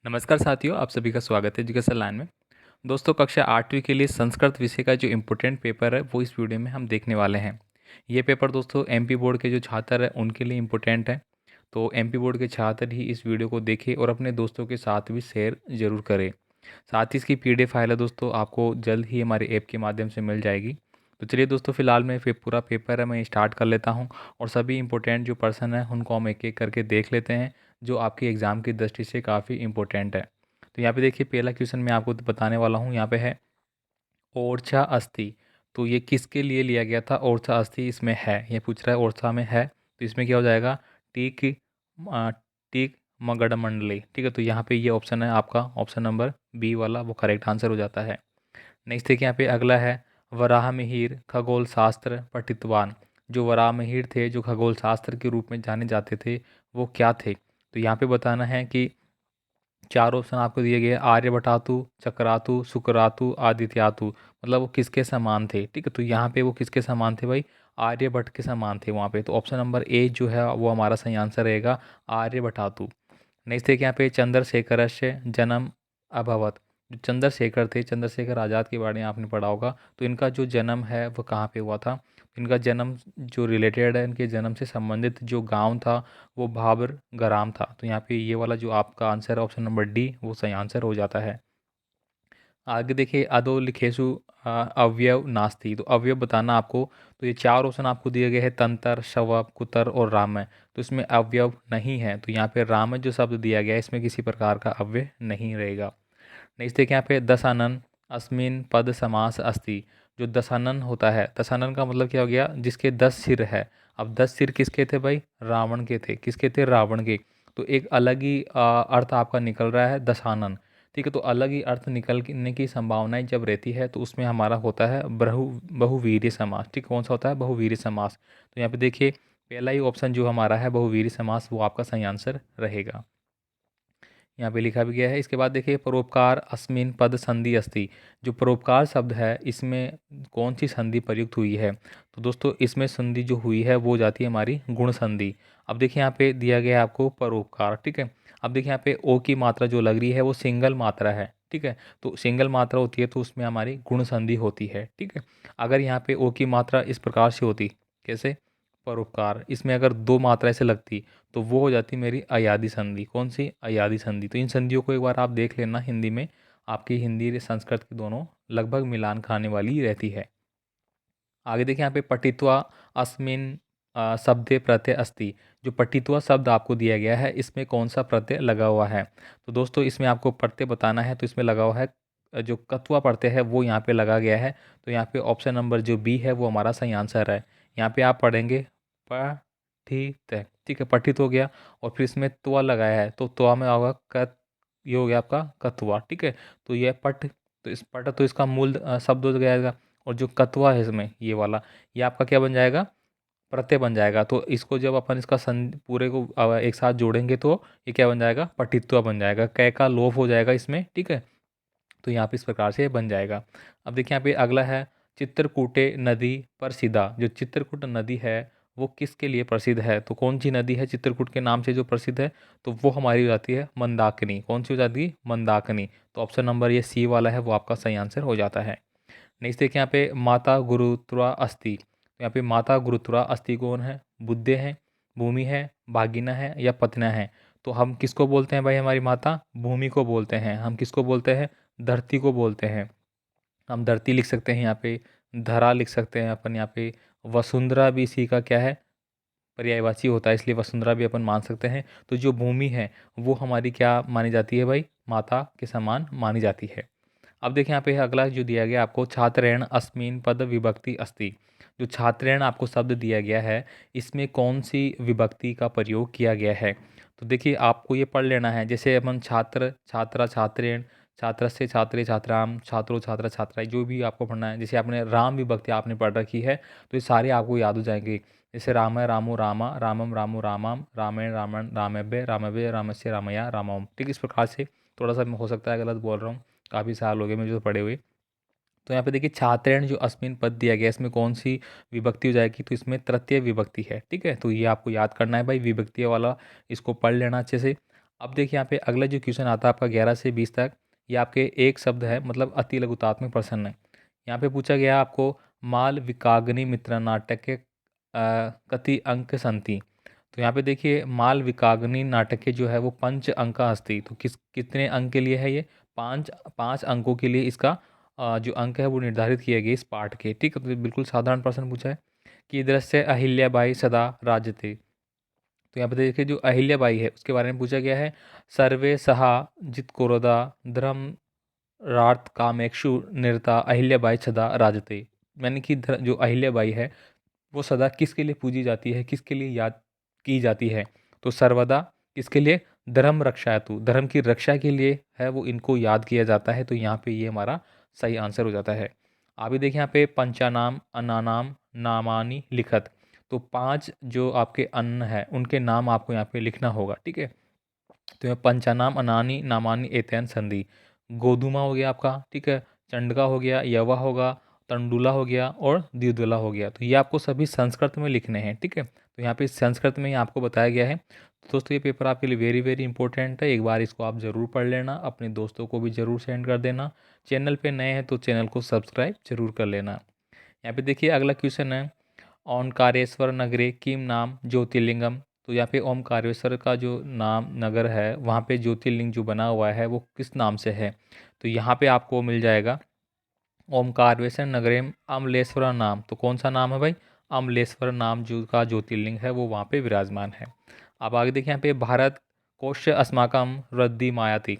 नमस्कार साथियों, आप सभी का स्वागत है एजुकेशन लाइन में। दोस्तों, कक्षा 8वीं के लिए संस्कृत विषय का जो इम्पोर्टेंट पेपर है वो इस वीडियो में हम देखने वाले हैं। ये पेपर दोस्तों एमपी बोर्ड के जो छात्र हैं उनके लिए इम्पोर्टेंट है। तो एमपी बोर्ड के छात्र ही इस वीडियो को देखें और अपने दोस्तों के साथ भी शेयर ज़रूर करें। साथ ही इसकी पीडीएफ फाइल है दोस्तों, आपको जल्द ही हमारे ऐप के माध्यम से मिल जाएगी। तो चलिए दोस्तों, फिलहाल मैं फिर पूरा पेपर है मैं स्टार्ट कर लेता हूँ और सभी इंपॉर्टेंट जो पर्सन है उनको हम एक एक करके देख लेते हैं, जो आपके एग्ज़ाम की दृष्टि से काफ़ी इंपॉर्टेंट है। तो यहाँ पे देखिए, पहला क्वेश्चन मैं आपको बताने वाला हूँ। यहाँ पे है ओरछा अस्थि। तो ये किसके लिए लिया गया था? ओरछा अस्थि इसमें है, ये पूछ रहा है ओरछा में है, तो इसमें क्या हो जाएगा? टीक टीक मगडमंडली। ठीक है, तो यहाँ पे ये ऑप्शन है आपका, ऑप्शन नंबर बी वाला वो करेक्ट आंसर हो जाता है। नेक्स्ट देखिए, यहाँ पे अगला है वराहमिहिर खगोल शास्त्र पठितवान। जो वराहमिहिर थे, जो खगोल शास्त्र के रूप में जाने जाते थे, वो क्या थे? तो यहाँ पे बताना है कि चार ऑप्शन आपको दिए गए, आर्यभटातु, चक्रातु, शुक्रातु, आदित्यातु। मतलब वो किसके समान थे? ठीक है, तो यहाँ पे वो किसके समान थे भाई? आर्यभट्ट के समान थे वहाँ पे। तो ऑप्शन नंबर ए जो है वो हमारा सही आंसर रहेगा, आर्यभटातु। नेक्स्ट देखिए, यहाँ पे चंद्रशेखरस्य जन्म अभवत। जो चंद्रशेखर थे, चंद्रशेखर आज़ाद के बारे में आपने पढ़ा होगा। तो इनका जो जन्म है वो कहाँ पे हुआ था? इनका जन्म जो रिलेटेड है, इनके जन्म से संबंधित जो गांव था वो भाबर गराम था। तो यहाँ पे ये वाला जो आपका आंसर है ऑप्शन नंबर डी वो सही आंसर हो जाता है। आगे देखिए, अधोलिखेषु अवयव नास्ति। तो अवयव बताना आपको। तो ये चार ऑप्शन आपको दिए गए हैं, तंत्र, शवप, कुतर और रामय। तो इसमें अवयव नहीं है, तो यहाँ पे रामय जो शब्द दिया गया है इसमें किसी प्रकार का अव्यय नहीं रहेगा। नेक्स्ट देखिए, यहाँ पे दशानन अस्मिन पद समास अस्ति। जो दशानन होता है, दशानन का मतलब क्या हो गया? जिसके 10 सिर है। अब 10 सिर किसके थे भाई? रावण के थे। किसके थे? रावण के। तो एक अलग ही अर्थ आपका निकल रहा है दशानन। ठीक है, तो अलग ही अर्थ निकलने की संभावनाएं जब रहती है तो उसमें हमारा होता है बहुवीर्य समास। ठीक, कौन सा होता है? बहुवीर्य समास। तो यहाँ पे देखिए, पहला ही ऑप्शन जो हमारा है बहुवीर्य समास वो आपका सही आंसर रहेगा। यहाँ पे लिखा भी गया है। इसके बाद देखिए, परोपकार अस्मिन पद संधि अस्ति। जो परोपकार शब्द है इसमें कौन सी संधि प्रयुक्त हुई है? तो दोस्तों इसमें संधि जो हुई है वो जाती है हमारी गुण संधि। अब देखिए, यहाँ पे दिया गया है आपको परोपकार। ठीक है, अब देखिए यहाँ पे ओ की मात्रा जो लग रही है वो सिंगल मात्रा है। ठीक है, तो सिंगल मात्रा होती है तो उसमें हमारी गुण संधि होती है। ठीक है, अगर यहाँ पे ओ की मात्रा इस प्रकार से होती, कैसे? परोपकार, इसमें अगर दो मात्रा ऐसे लगती तो वो हो जाती मेरी अयादी संधि। कौन सी? अयादी संधि। तो इन संधियों को एक बार आप देख लेना हिंदी में, आपकी हिंदी संस्कृत की दोनों लगभग मिलान खाने वाली रहती है। आगे देखिए, यहाँ पे पठित्वा अस्मिन शब्दे प्रत्यय अस्ति। जो पठित्वा शब्द आपको दिया गया है इसमें कौन सा प्रत्यय लगा हुआ है? तो दोस्तों इसमें आपको प्रत्यय बताना है, तो इसमें लगा हुआ है जो कत्वा प्रत्यय है वो यहाँ पे लगा गया है। तो यहाँ पे ऑप्शन नंबर जो बी है वो हमारा सही आंसर है। यहाँ पे आप पढ़ेंगे पठित। ठीक है, पठित हो गया और फिर इसमें त्वा लगाया है तो त्वा में होगा कत, ये हो गया आपका कत्वा। ठीक है, तो ये पठ, तो इस पठ तो इसका मूल शब्द हो जाएगा। और जो कत्वा है इसमें ये वाला, ये आपका क्या बन जाएगा? प्रत्यय बन जाएगा। तो इसको जब अपन इसका पूरे को एक साथ जोड़ेंगे तो ये क्या बन जाएगा? पठित्वा बन जाएगा। कै का लोप हो जाएगा इसमें। ठीक है, तो यहाँ पे इस प्रकार से ये बन जाएगा। अब देखिए, यहाँ पे अगला है चित्रकूटे नदी प्रसिद्धा। जो चित्रकूट नदी है वो किसके लिए प्रसिद्ध है? तो कौन सी नदी है चित्रकूट के नाम से जो प्रसिद्ध है? तो वो हमारी हो जाती है मंदाकिनी। कौन सी हो जाती है? मंदाकिनी। तो ऑप्शन नंबर ये सी वाला है वो आपका सही आंसर हो जाता है। नेक्स्ट देखिए, यहाँ पे माता गुरुत्वा अस्थि। तो यहाँ पे माता गुरुत्वा अस्थि कौन है? बुद्धे हैं, भूमि है, भागिना है या पतना है? तो हम किसको बोलते हैं भाई? हमारी माता भूमि को बोलते हैं। हम किसको बोलते हैं? धरती को बोलते हैं। हम धरती लिख सकते हैं यहाँ पे, धरा लिख सकते हैं अपन यहाँ पे। वसुंधरा भी इसी का क्या है? पर्यायवाची होता है, इसलिए वसुंधरा भी अपन मान सकते हैं। तो जो भूमि है वो हमारी क्या मानी जाती है भाई? माता के समान मानी जाती है। अब देखिए, यहाँ पे अगला जो दिया गया आपको, छात्रेण अस्मिन पद विभक्ति अस्ति। जो छात्रेण आपको शब्द दिया गया है इसमें कौन सी विभक्ति का प्रयोग किया गया है? तो देखिए, आपको ये पढ़ लेना है। जैसे अपन छात्र, छात्रा, छात्रेण, छात्रस्य, छात्रे, छात्राम, छात्रो, छात्रा, छात्राएं, जो भी आपको पढ़ना है। जैसे आपने राम विभक्ति आपने पढ़ रखी है तो ये सारे आपको याद हो जाएंगे। जैसे राम रामो रामा, रामम रामो रामाम, रामेण रामण, रामव्य रामव्य, रामस्य रामया रामम। ठीक, इस प्रकार से। थोड़ा सा हो सकता है गलत बोल रहा हूँ, काफ़ी साल हो गए मुझे तो पढ़े हुए। तो यहाँ पे देखिए, छात्रेण जो अस्मिन पद दिया गया है इसमें कौन सी विभक्ति हो जाएगी? तो इसमें तृतीय विभक्ति है। ठीक है, तो ये आपको याद करना है भाई, विभक्ति वाला इसको पढ़ लेना अच्छे से। अब देखिए यहाँ पे अगला जो क्वेश्चन आता है आपका 11 से 20 तक, ये आपके एक शब्द है, मतलब अति लघुतात्मक प्रश्न है। यहाँ पे पूछा गया आपको माल विकाग्नि मित्र नाटक के कति अंक संति। तो यहाँ पे देखिए माल विकाग्नि नाटक के जो है वो पंच अंक अस्ति। तो कितने अंक के लिए है ये? पाँच पाँच अंकों के लिए इसका जो अंक है वो निर्धारित किए गए इस पाठ के। ठीक है, तो बिल्कुल साधारण प्रश्न पूछा है कि दृश्य अहिल्याबाई सदा राजते। तो यहाँ पे देखिए जो अहिल्याबाई है उसके बारे में पूछा गया है। सर्वे सहा जितकोरोदा धर्म रार्थ कामेक्षु निरता अहिल्याबाई सदा राजते। यानी कि जो अहिल्याबाई है वो सदा किसके लिए पूजी जाती है, किसके लिए याद की जाती है? तो सर्वदा किसके लिए? धर्म रक्षातु, धर्म की रक्षा के लिए है वो इनको याद किया जाता है। तो यहाँ पे ये हमारा सही आंसर हो जाता है। अभी देखिए यहाँ पे पंचानाम अनानाम नामानी लिखत। तो 5 जो आपके अन्न है उनके नाम आपको यहाँ पे लिखना होगा। ठीक है, तो यहाँ पंचानाम अनानी नामानी एतैन संधि। गोधुमा हो गया आपका, ठीक है, चंडका हो गया, यवा होगा, तंडुला हो गया और द्विदुला हो गया। तो ये आपको सभी संस्कृत में लिखने हैं। ठीक है, तो यहाँ पे संस्कृत में ही आपको बताया गया है। तो दोस्तों ये पेपर आपके लिए वेरी वेरी इंपॉर्टेंट है, एक बार इसको आप ज़रूर पढ़ लेना, अपने दोस्तों को भी ज़रूर सेंड कर देना। चैनल पे नए हैं तो चैनल को सब्सक्राइब जरूर कर लेना। यहाँ पे देखिए अगला क्वेश्चन है ओंकारेश्वर नगरे किम नाम ज्योतिर्लिंगम। तो यहाँ पे ओमकारेश्वर का जो नाम नगर है वहाँ पे ज्योतिर्लिंग जो बना हुआ है वो किस नाम से है? तो यहाँ पे आपको मिल जाएगा ओमकारेश्वर नगरेम अमलेश्वर नाम। तो कौन सा नाम है भाई? अमलेश्वर नाम जो का ज्योतिर्लिंग है वो वहाँ पे विराजमान है। अब आगे देखिए यहाँ पे भारत कोश अस्माकम रद्दी मायाति।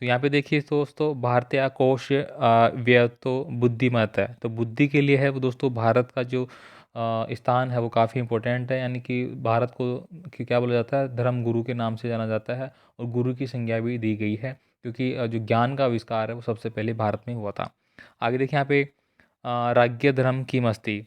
तो यहाँ पे देखिए दोस्तों भारतीय कोश व्यय तो बुद्धिमत है। तो बुद्धि के लिए है वो दोस्तों भारत का जो स्थान है वो काफ़ी इंपॉर्टेंट है। यानी कि भारत को क्या बोला जाता है? धर्म गुरु के नाम से जाना जाता है और गुरु की संज्ञा भी दी गई है, क्योंकि जो ज्ञान का आविष्कार है वो सबसे पहले भारत में हुआ था। आगे देखिए यहाँ पे राज्य धर्म किम अस्ति।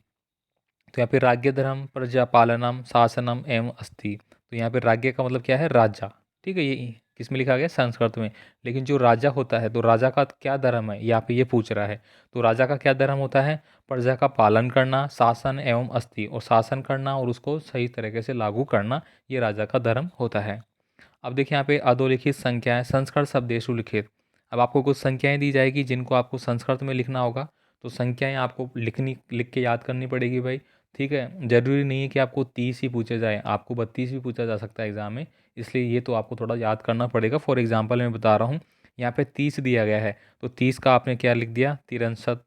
तो यहाँ पे राज्य धर्म प्रजापालनम शासनम एवं अस्ति। तो यहाँ पे राज्य का मतलब क्या है? राजा। ठीक है, ये किस में लिखा गया? संस्कृत में। लेकिन जो राजा होता है तो राजा का क्या धर्म है यहाँ पे ये पूछ रहा है। तो राजा का क्या धर्म होता है? प्रजा का पालन करना, शासन एवं अस्ति, और शासन करना और उसको सही तरीके से लागू करना, ये राजा का धर्म होता है। अब देखिए यहाँ पे अधोलिखित संख्याएं संस्कृत शब्देशु लिखित। अब आपको कुछ संख्याएं दी जाएगी जिनको आपको संस्कृत में लिखना होगा। तो संख्याएं आपको लिख के याद करनी पड़ेगी भाई। ठीक है, जरूरी नहीं है कि आपको 30 ही पूछे जाए, आपको 32 भी पूछा जा सकता है एग्जाम में, इसलिए ये तो आपको थोड़ा याद करना पड़ेगा। फॉर एग्जाम्पल मैं बता रहा हूँ, यहाँ पे 30 दिया गया है तो 30 का आपने क्या लिख दिया? तिरसठ।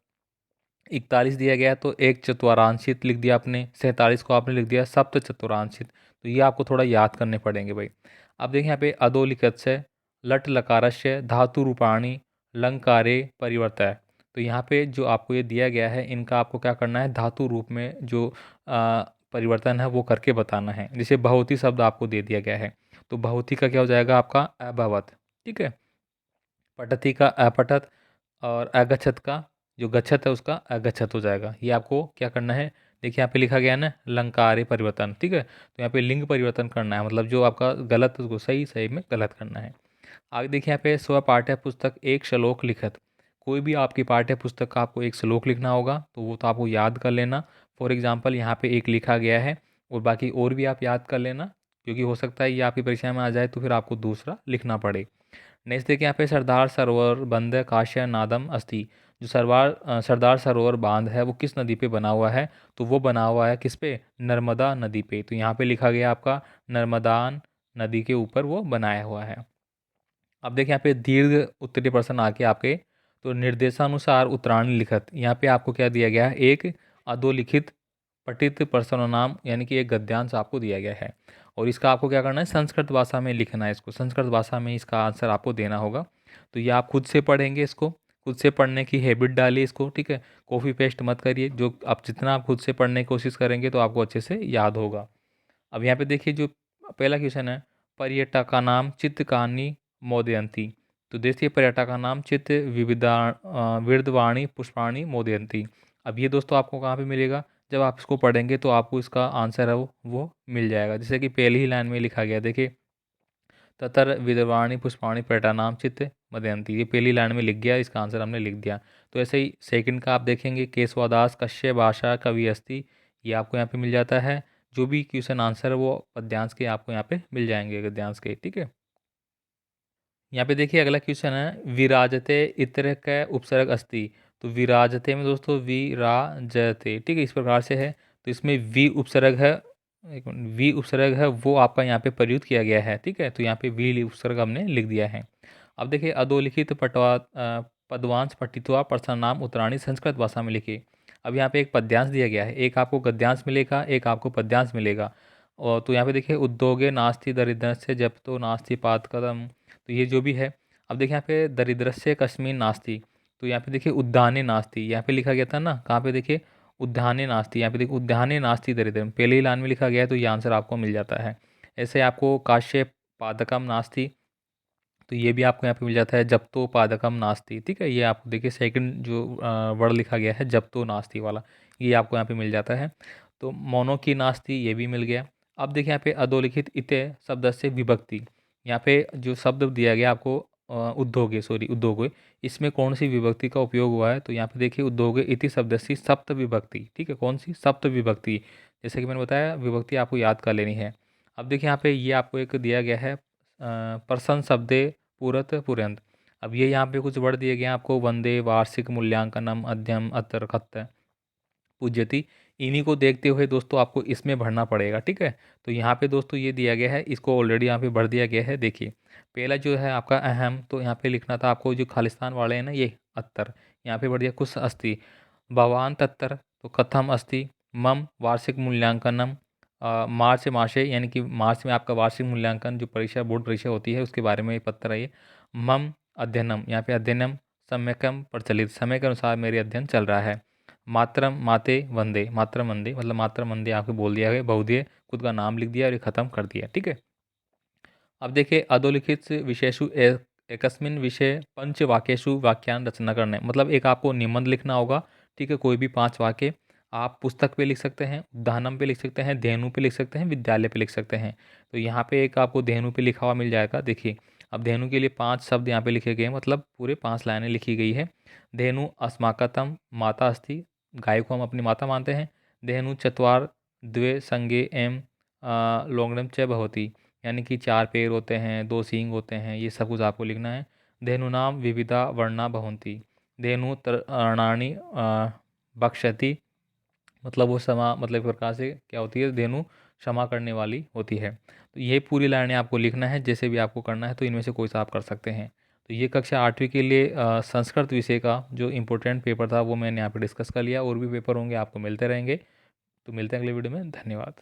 41 दिया गया है तो एक चतुर्थांशित लिख दिया आपने। 47 को आपने लिख दिया सप्त चतुर्थांशित। तो ये आपको थोड़ा याद करने पड़ेंगे भाई। अब देखिए यहाँ पे अधोलिखित से लट लकारस्य धातु रूपाणी लंकारे परिवर्तय। तो यहाँ पे जो आपको ये दिया गया है इनका आपको क्या करना है? धातु रूप में जो परिवर्तन है वो करके बताना है। जैसे बहुती शब्द आपको दे दिया गया है तो बहुती का क्या हो जाएगा? आपका अभवत। ठीक है, पठती का अपठत और अगच्छत का जो गच्छत है उसका अगच्छत हो जाएगा। ये आपको क्या करना है? देखिए यहाँ पे लिखा गया है ना लंकारे परिवर्तन। ठीक है, तो यहाँ पे लिंग परिवर्तन करना है, मतलब जो आपका गलत है उसको सही सही में गलत करना है। आगे देखिए यहाँ पे स्व पाठ्य पुस्तक एक श्लोक लिखत। कोई भी आपकी पाठ्य पुस्तक का आपको एक श्लोक लिखना होगा तो वो तो आपको याद कर लेना। फॉर एग्जाम्पल यहाँ पे एक लिखा गया है और बाकी और भी आप याद कर लेना, क्योंकि हो सकता है ये आपकी परीक्षा में आ जाए तो फिर आपको दूसरा लिखना पड़े। नेक्स्ट देखिए यहाँ पे सरदार सरोवर बंद काश्य नादम अस्ति। जो सरदार सरोवर बांध है वो किस नदी पे बना हुआ है? तो वो बना हुआ है किस पे? नर्मदा नदी पे। तो यहाँ पे लिखा गया आपका नर्मदान नदी के ऊपर वो बनाया हुआ है। अब देखिए यहाँ पे दीर्घ उत्तरीय प्रश्न आके आपके, तो निर्देशानुसार उत्तरायणी लिखत। यहाँ पे आपको क्या दिया गया है? एक अधोलिखित पठित नाम, यानी कि एक गद्यांश आपको दिया गया है और इसका आपको क्या करना है? संस्कृत भाषा में लिखना है इसको, संस्कृत भाषा में इसका आंसर आपको देना होगा। तो ये आप खुद से पढ़ेंगे, इसको खुद से पढ़ने की हैबिट डालिए इसको। ठीक है, कॉपी पेस्ट मत करिए, जो आप जितना आप खुद से पढ़ने की कोशिश करेंगे तो आपको अच्छे से याद होगा। अब यहाँ पे देखिए जो पहला क्वेश्चन है पर्यटका नाम चित्तकानी मोदयंती। तो देखिए पर्यटका नाम चित्त विविधवाणी पुष्पाणी मोदयंती। अब ये दोस्तों आपको कहाँ पे मिलेगा? जब आप इसको पढ़ेंगे तो आपको इसका आंसर है वो मिल जाएगा। जैसे कि पहली ही लाइन में लिखा गया, देखिए ततर विदवाणी पुष्पाणी पर्यटनाम चित्त मदयंती। ये पहली लाइन में लिख गया, इसका आंसर हमने लिख दिया। तो ऐसे ही सेकंड का आप देखेंगे केशवदास कश्य भाषा कवि अस्ति। ये आपको यहाँ पे मिल जाता है। जो भी क्वेश्चन आंसर है वो पद्यांश के आपको यहाँ पे मिल जाएंगे, गद्यांश के। ठीक है, यहाँ पे देखिए अगला क्वेश्चन है, विराजते इतर का उपसर्ग अस्ति। तो विराजते में दोस्तों विराजते, ठीक है, इस प्रकार से है। तो इसमें वी उपसर्ग है, एक मिनट, वी उपसर्ग है वो आपका यहाँ पे प्रयुक्त किया गया है, ठीक है। तो यहाँ पे वी उपसर्ग हमने लिख दिया है। अब देखिए, अधोलिखित पदवांश पठित्वा प्रसन्नाम उत्तराणी संस्कृत भाषा में लिखिए। अब यहाँ पे एक पद्यांश दिया गया है, एक आपको गद्यांश मिलेगा, एक आपको पद्यांश मिलेगा। और तो यहाँ पे देखिए, उद्योगे नास्ति दरिद्रस्य जप्तो नास्ति पातकदम। तो ये जो भी है, अब देखिए यहाँ पे दरिद्रस्य कस्मिन नास्ति। तो यहाँ पे देखिए उद्याने नास्ति, यहाँ पे लिखा गया था ना, कहाँ पे देखिए, उद्याने नास्ति। यहाँ पे देखिए उद्याने नास्ति दरिद्रम, पहले ही लाइन में लिखा गया है, तो ये आंसर आपको मिल जाता है। ऐसे आपको काश्य पादकम नास्ति, तो ये भी आपको यहाँ पे मिल जाता है, जब तो पादकम नास्ति, ठीक है। ये आपको देखिए सेकंड जो वर्ड लिखा गया है, जब तो नास्ति वाला, ये आपको यहाँ पे मिल जाता है। तो मोनो की नास्ति ये भी मिल गया। अब देखिए यहाँ पे अधोलिखित इते शब्द से विभक्ति, यहाँ पे जो शब्द दिया गया आपको उद्योगे, सॉरी उद्योगे, इसमें कौन सी विभक्ति का उपयोग हुआ है। तो यहाँ पे देखिए उद्योगे इति शब्द से सप्त विभक्ति, ठीक है, कौन सी, सप्त विभक्ति। जैसे कि मैंने बताया, विभक्ति आपको याद कर लेनी है। अब देखिए यहाँ पे ये आपको एक दिया गया है, प्रसन्न शब्दे पूरत पुरंत। अब ये यहाँ पे कुछ वर्ड दिए गए हैं आपको, वंदे, वार्षिक, मूल्यांकनम, अध्ययन, अत्र, खत्त, पूज्यति। इन्हीं को देखते हुए दोस्तों आपको इसमें भरना पड़ेगा, ठीक है। तो यहाँ पे दोस्तों ये दिया गया है, इसको ऑलरेडी यहाँ पे भर दिया गया है। देखिए पहला जो है आपका अहम, तो यहाँ पे लिखना था आपको, जो खालिस्तान वाले हैं ना, ये अत्तर, यहाँ पे भर दिया कुछ अस्ति। भवान तत्तर, तो कथम अस्ति। मम वार्षिक मूल्यांकनम, मार्च मासे, यानी कि मार्च में आपका वार्षिक मूल्यांकन जो परीक्षा, बोर्ड परीक्षा होती है, उसके बारे में ये पत्र है ये। मम अध्ययनम, यहाँ पे अध्ययनम सम्यकम प्रचलित, समय के अनुसार मेरे अध्ययन चल रहा है। मातरम माते वंदे, मातरम वंदे मतलब मातरम वंदे आपको बोल दिया है, बहुधीय, खुद का नाम लिख दिया और ये खत्म कर दिया, ठीक है। अब देखिए, अधोलिखित विषयसु एकस्मिन विषय पंचवाक्येषु वाक्यान रचना करने, मतलब एक आपको निबंध लिखना होगा, ठीक है, कोई भी 5 वाक्य। आप पुस्तक पे लिख सकते हैं, उद्यानम पे लिख सकते हैं, धेनु पे लिख सकते हैं, विद्यालय पे लिख सकते हैं। तो यहाँ पे एक आपको धेनु पे लिखा हुआ मिल जाएगा। देखिए अब धेनु के लिए 5 शब्द यहाँ पे लिखे गए हैं, मतलब पूरे 5 लाइनें लिखी गई है। धेनु अस्माकतम माता अस्ति, गाय को हम अपनी माता मानते हैं। धेनु चत्वार द्वे संगे एम लोंगड़म च भवति, यानी कि 4 पैर होते हैं, 2 सींग होते हैं, ये सब कुछ आपको लिखना है। धेनूनाम विविधा वर्णा भवन्ति, धेनु तृणानि भक्षति, मतलब वो क्षमा, मतलब एक प्रकार से क्या होती है, धेनु क्षमा करने वाली होती है। तो ये पूरी लाइनें आपको लिखना है, जैसे भी आपको करना है, तो इनमें से कोई सा आप कर सकते हैं। तो ये कक्षा 8वीं के लिए संस्कृत विषय का जो इम्पोर्टेंट पेपर था वो मैंने यहाँ पे डिस्कस कर लिया। और भी पेपर होंगे आपको मिलते रहेंगे। तो मिलते हैं अगले वीडियो में, धन्यवाद।